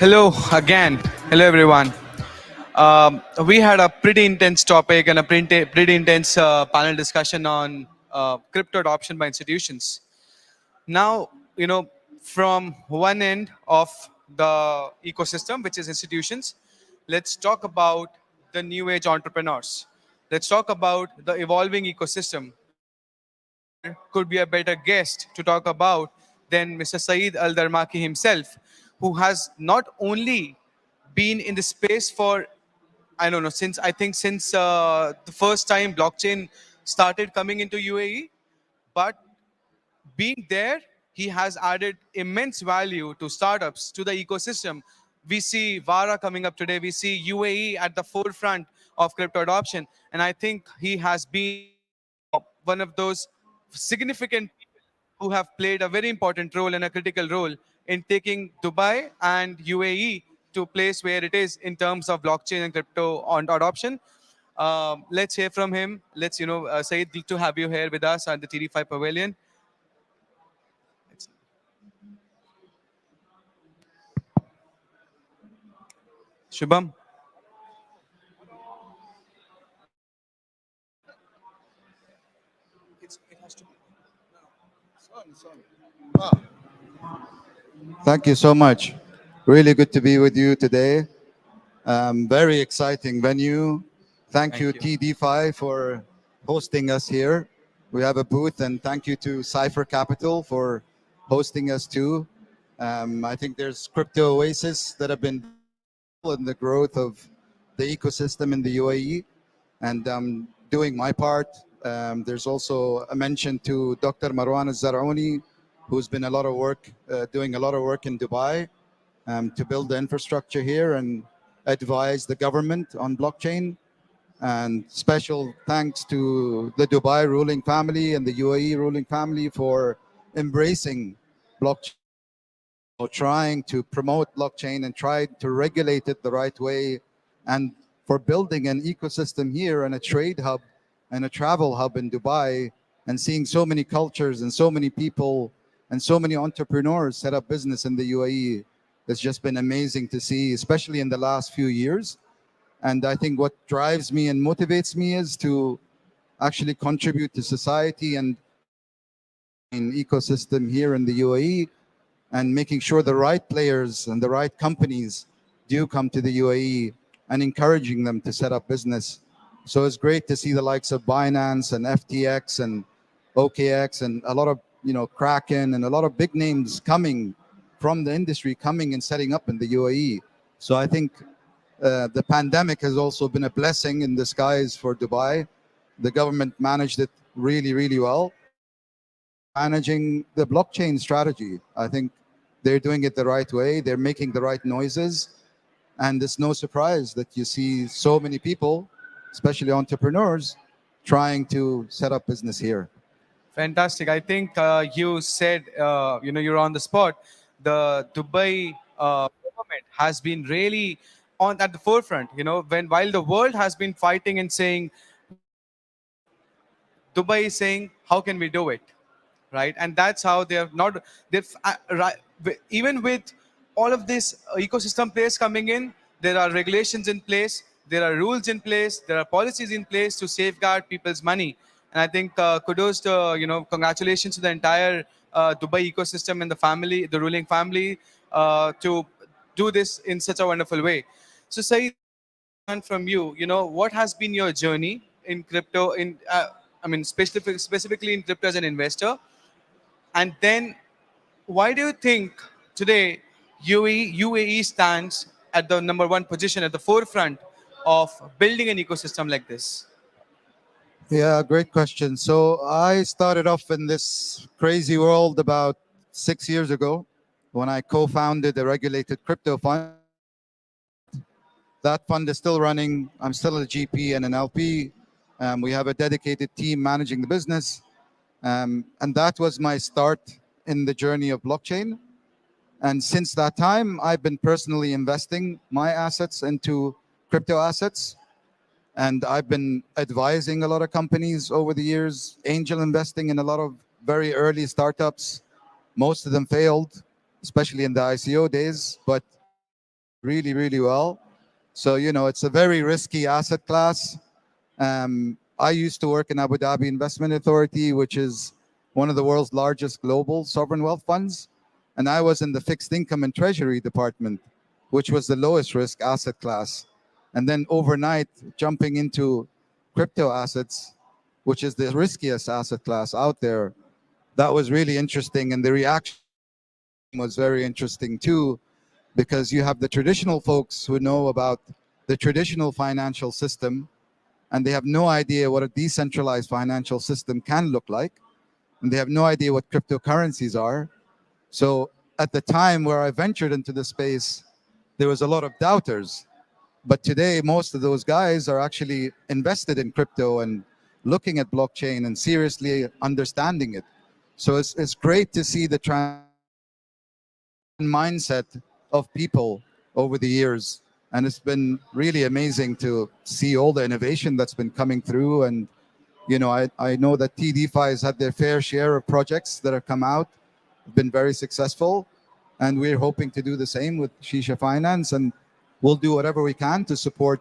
Hello again. Hello everyone. We had a pretty intense topic and a pretty intense panel discussion on crypto adoption by institutions. Now, from one end of the ecosystem, which is institutions, let's talk about the new age entrepreneurs. Let's talk about the evolving ecosystem. There could be a better guest to talk about than Mr. Saeed Al Darmaki himself, who has not only been in the space for I don't know since the first time blockchain started coming into UAE, but being there, he has added immense value to startups, to the ecosystem. We see Vara coming up today. We see UAE at the forefront of crypto adoption, and I think he has been one of those significant people who have played a very important role and a critical role in taking Dubai and UAE to a place where it is in terms of blockchain and crypto on adoption. Let's hear from him. Saeed, good to have you here with us at the TDeFi Pavilion. Shubham. Thank you so much. Really good to be with you today. Very exciting venue. Thank you, Thank you. TDeFi, for hosting us here. We have a booth, and thank you to Cypher Capital for hosting us too. I think there's crypto oasis that have been in the growth of the ecosystem in the UAE, and doing my part. There's also a mention to Dr. Marwan al-Zaraoni, who's been doing a lot of work in Dubai to build the infrastructure here and advise the government on blockchain. And special thanks to the Dubai ruling family and the UAE ruling family for embracing blockchain, or trying to promote blockchain and try to regulate it the right way, and for building an ecosystem here and a trade hub and a travel hub in Dubai, and seeing so many cultures and so many people and so many entrepreneurs set up business in the UAE. It's just been amazing to see, especially in the last few years. And I think what drives me and motivates me is to actually contribute to society and in ecosystem here in the UAE, and making sure the right players and the right companies do come to the UAE, and encouraging them to set up business. So it's great to see the likes of Binance and FTX and OKX and a lot of Kraken and a lot of big names coming from the industry, coming and setting up in the UAE. So I think the pandemic has also been a blessing in disguise for Dubai. The government managed it really, really well. Managing the blockchain strategy, I think they're doing it the right way. They're making the right noises. And it's no surprise that you see so many people, especially entrepreneurs, trying to set up business here. Fantastic. I think you said, you're on the spot. The Dubai government has been really on at the forefront. While the world has been fighting and saying, Dubai is saying, how can we do it? Right? And that's how they have not, even with all of this ecosystem players coming in, there are regulations in place, there are rules in place, there are policies in place to safeguard people's money. And I think kudos to, congratulations to the entire Dubai ecosystem and the family, the ruling family, to do this in such a wonderful way. So, Saeed, from you, what has been your journey in crypto, specifically in crypto as an investor? And then, why do you think today UAE stands at the number one position at the forefront of building an ecosystem like this? Yeah, great question. So I started off in this crazy world about 6 years ago when I co-founded a regulated crypto fund. That fund is still running. I'm still a GP and an LP. We have a dedicated team managing the business. And that was my start in the journey of blockchain. And since that time, I've been personally investing my assets into crypto assets. And I've been advising a lot of companies over the years, angel investing in a lot of very early startups. Most of them failed, especially in the ICO days. But really, really well. So, it's a very risky asset class. I used to work in Abu Dhabi Investment Authority, which is one of the world's largest global sovereign wealth funds. And I was in the fixed income and treasury department, which was the lowest risk asset class. And then overnight, jumping into crypto assets, which is the riskiest asset class out there, that was really interesting. And the reaction was very interesting too, because you have the traditional folks who know about the traditional financial system and they have no idea what a decentralized financial system can look like, and they have no idea what cryptocurrencies are. So at the time where I ventured into the space, there was a lot of doubters. But today, most of those guys are actually invested in crypto and looking at blockchain and seriously understanding it. So it's great to see the mindset of people over the years. And it's been really amazing to see all the innovation that's been coming through. And, I know that TDeFi has had their fair share of projects that have come out, been very successful. And we're hoping to do the same with Sheesha Finance. And we'll do whatever we can to support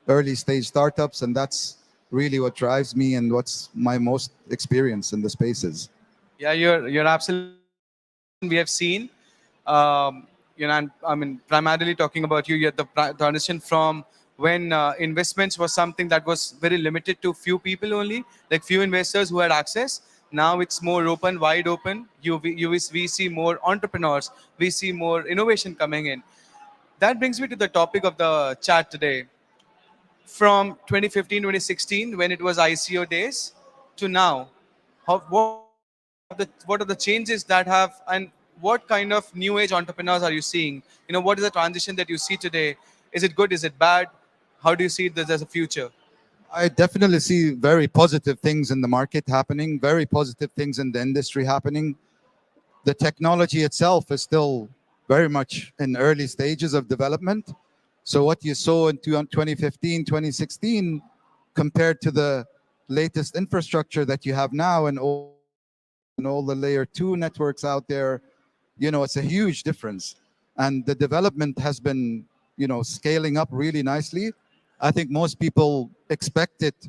early stage startups. And that's really what drives me and what's my most experience in the spaces. Yeah, you're absolutely right. The transition we have seen, and I mean, primarily talking about you, you're the transition from when investments was something that was very limited to few people only, like few investors who had access. Now it's more open, wide open. We see more entrepreneurs, we see more innovation coming in. That brings me to the topic of the chat today. From 2015, 2016, when it was ICO days, to now, what are the changes that have, and what kind of new age entrepreneurs are you seeing? What is the transition that you see today? Is it good? Is it bad? How do you see this as a future? I definitely see very positive things in the market happening, very positive things in the industry happening. The technology itself is still very much in early stages of development. So what you saw in 2015, 2016, compared to the latest infrastructure that you have now and all the layer two networks out there, it's a huge difference. And the development has been, scaling up really nicely. I think most people expect it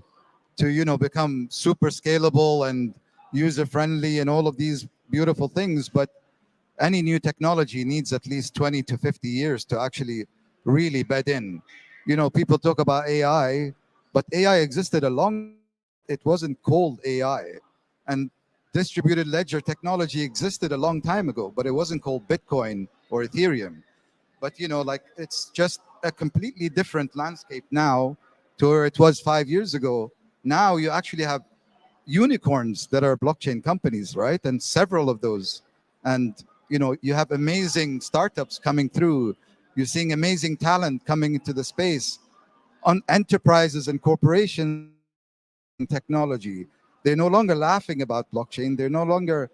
to, become super scalable and user friendly and all of these beautiful things. But any new technology needs at least 20 to 50 years to actually really bed in. People talk about AI, but AI existed a long time ago. It wasn't called AI. And distributed ledger technology existed a long time ago, but it wasn't called Bitcoin or Ethereum. But like it's just a completely different landscape now to where it was 5 years ago. Now you actually have unicorns that are blockchain companies, right? And several of those. And you have amazing startups coming through. You're seeing amazing talent coming into the space. On enterprises and corporations are embracing technology. They're no longer laughing about blockchain. They're no longer,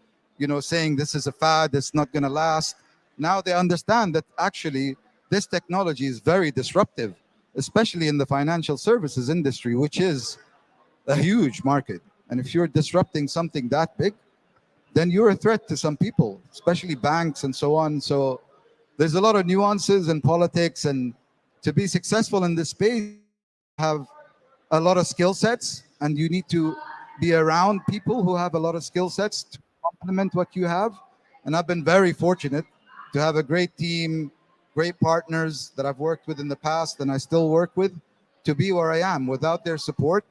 saying this is a fad, it's not going to last. Now they understand that actually this technology is very disruptive, especially in the financial services industry, which is a huge market. And if you're disrupting something that big, then you're a threat to some people, especially banks and so on. So there's a lot of nuances in politics. And to be successful in this space, have a lot of skill sets, and you need to be around people who have a lot of skill sets to complement what you have. And I've been very fortunate to have a great team, great partners that I've worked with in the past and I still work with to be where I am. Without their support,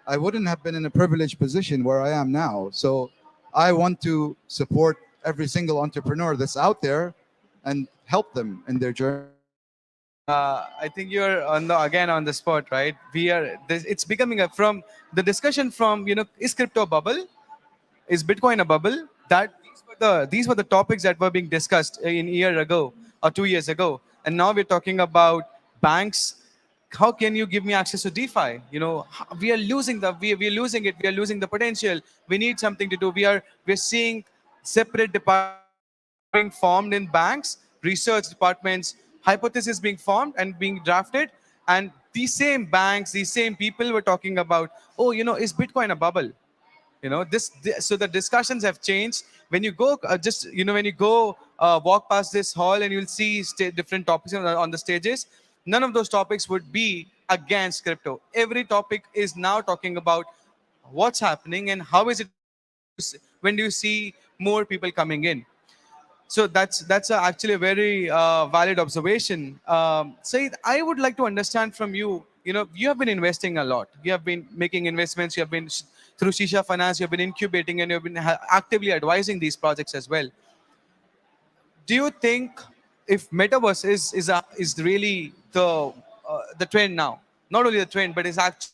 I wouldn't have been in a privileged position where I am now. So I want to support every single entrepreneur that's out there and help them in their journey. I think you're again on the spot, right? It's becoming from the discussion from, is crypto a bubble? Is Bitcoin a bubble? That these were the topics that were being discussed in a year ago or 2 years ago, and now we're talking about banks. How can you give me access to DeFi? We are losing we are losing it. We are losing the potential. We need something to do. We're seeing separate departments being formed in banks, research departments, hypotheses being formed and being drafted, and these same banks, these same people were talking about, oh, is Bitcoin a bubble? So the discussions have changed. When you go, just when you go walk past this hall and you'll see different topics on the stages. None of those topics would be against crypto. Every topic is now talking about what's happening and how is it going to be, when do you see more people coming in. So that's actually a very valid observation. Saeed, I would like to understand from you. You know, you have been investing a lot. You have been making investments. You have been through Sheesha Finance. You have been incubating, and you have been actively advising these projects as well. Do you think if metaverse is really the trend now, not only the trend, but is actually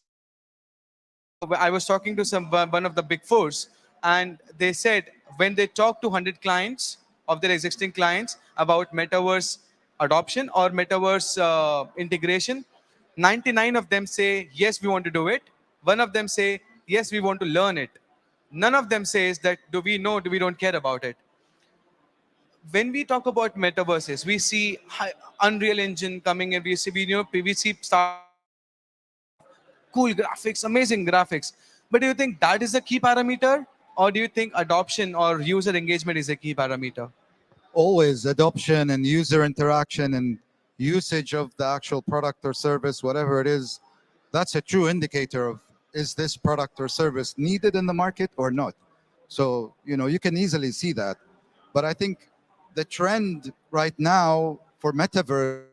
I was talking to one of the big fours, and they said when they talk to 100 clients of their existing clients about metaverse adoption or metaverse integration, 99 of them say yes, we want to do it. One of them say yes, we want to learn it. None of them says that do we know, do we don't care about it. When we talk about metaverses, we see Unreal Engine coming, and we see startups coming in with a lot of cool graphics, amazing graphics. But do you think that is the key parameter, or do you think adoption or user engagement is a key parameter? Always adoption and user interaction and usage of the actual product or service, whatever it is, that's a true indicator of is this product or service needed in the market or not. So, you can easily see that. But I think the trend right now for metaverse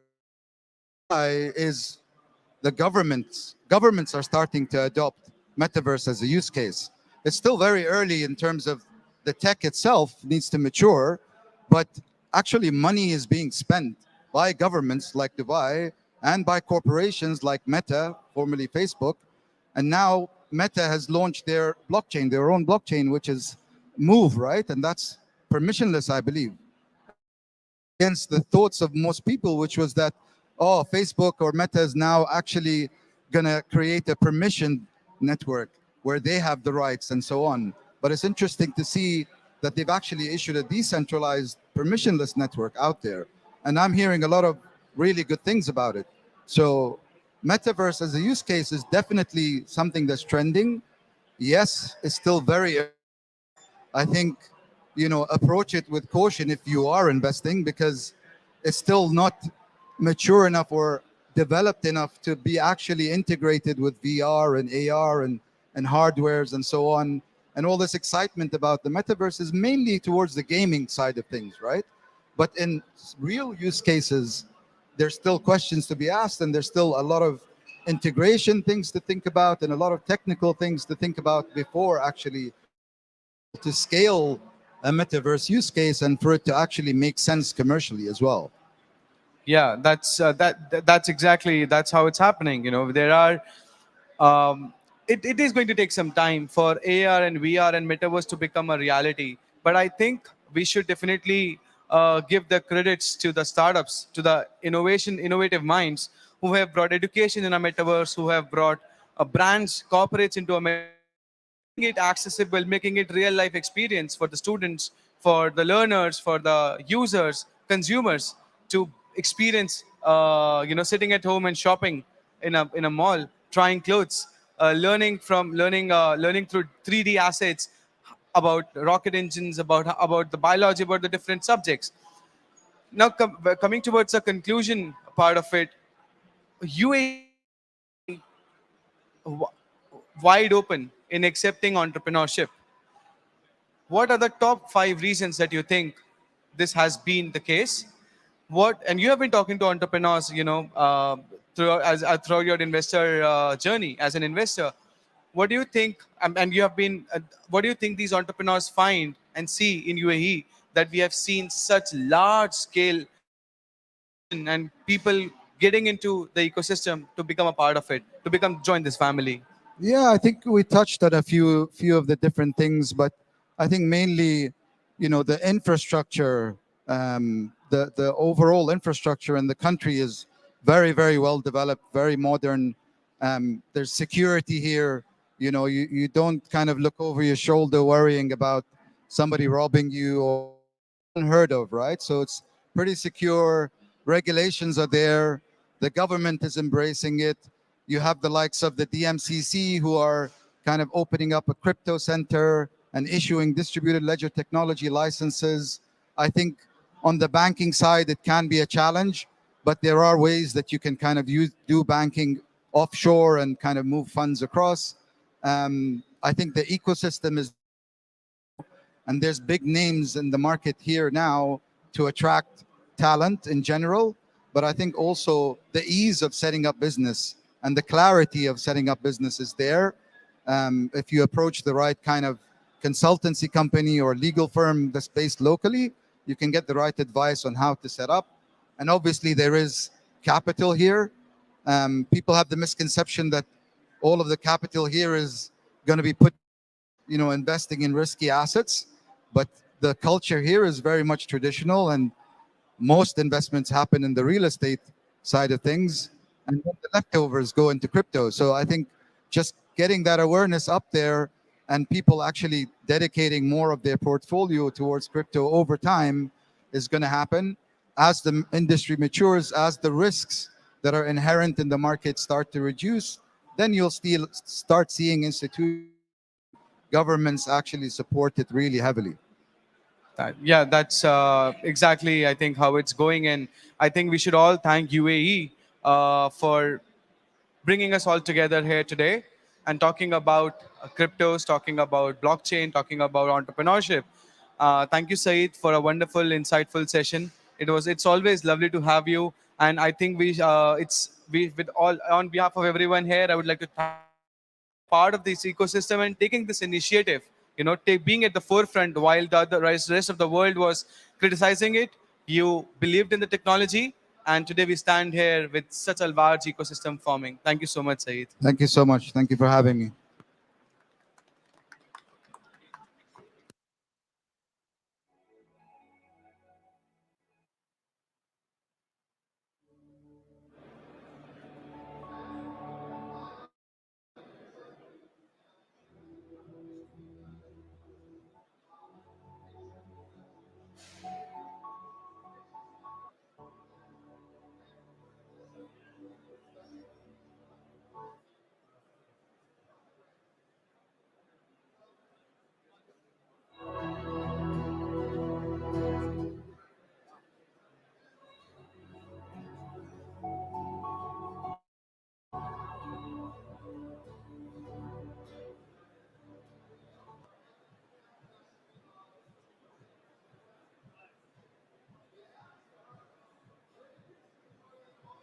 is the governments are starting to adopt metaverse as a use case. It's still very early in terms of the tech itself needs to mature, but actually money is being spent by governments like Dubai and by corporations like Meta, formerly Facebook, and now Meta has launched their blockchain, their own blockchain, which is Move, right? And that's permissionless, I believe. And that goes against the thoughts of most people, which was that, oh, Facebook or Meta is now actually going to create a permission network where they have the rights and so on. But it's interesting to see that they've actually issued a decentralized permissionless network out there. And I'm hearing a lot of really good things about it. So metaverse as a use case is definitely something that's trending. Yes, it's still very early. I think, approach it with caution if you are investing, because it's still not mature enough or developed enough to be actually integrated with VR and AR and hardwares and so on. And all this excitement about the metaverse is mainly towards the gaming side of things, right? But in real use cases, there's still questions to be asked, and there's still a lot of integration things to think about and a lot of technical things to think about before actually being able to scale a metaverse use case and for it to actually make sense commercially as well. Yeah, that's exactly that's how it's happening. You know, there are it is going to take some time for AR and VR and metaverse to become a reality. But I think we should definitely give the credits to the startups, to the innovative minds who have brought education in a metaverse, who have brought brands, corporates into a metaverse, making it accessible, making it real life experience for the students, for the learners, for the users, consumers to experience, sitting at home and shopping in a mall, trying clothes, learning through 3D assets about rocket engines, about the biology, about the different subjects. Now, coming towards the conclusion part of it, UAE is very w- wide open in accepting entrepreneurship. What are the top 5 reasons that you think this has been the case? What, and you have been talking to entrepreneurs, throughout your investor journey as an investor. What do you think? And you have been. What do you think these entrepreneurs find and see in UAE that we have seen such large scale adoption and people getting into the ecosystem to become a part of it, to become join this family? Yeah, I think we touched on a few of the different things, but I think mainly, the infrastructure, the overall infrastructure in the country is very very well developed, very modern. There's security here. You don't kind of look over your shoulder worrying about somebody robbing you, or it's unheard of, right? So it's pretty secure. Regulations are there. The government is embracing it. You have the likes of the DMCC who are kind of opening up a crypto center and issuing distributed ledger technology licenses. I think On the banking side, it can be a challenge, but there are ways that you can kind of do banking offshore and kind of move funds across. I think the ecosystem is and there's big names in the market here now to attract talent in general. But I think also the ease of setting up business and the clarity of setting up business is there. If you approach the right kind of consultancy company or legal firm that's based locally, you can get the right advice on how to set up. And obviously, there is capital here. People have the misconception that all of the capital here is going to be put, investing in risky assets. But the culture here is very much traditional, and most investments happen in the real estate side of things, and then the leftovers go into crypto. So I think just getting that awareness up there and people actually dedicating more of their portfolio towards crypto over time is going to happen as the industry matures, as the risks that are inherent in the market start to reduce. Then you'll still start seeing institutions, governments actually support it really heavily. Yeah, that's exactly, I think, how it's going. And I think we should all thank UAE for bringing us all together here today and talking about cryptos, talking about blockchain, talking about entrepreneurship. Thank you, Saeed, for a wonderful, insightful session. It's always lovely to have you. And I think we with all on behalf of everyone here, I would like to thank you for being a part of this ecosystem and taking this initiative. Being at the forefront while the rest of the world was criticizing it. You believed in the technology, and today we stand here with such a large ecosystem forming. Thank you so much, Saeed. Thank you so much. Thank you for having me.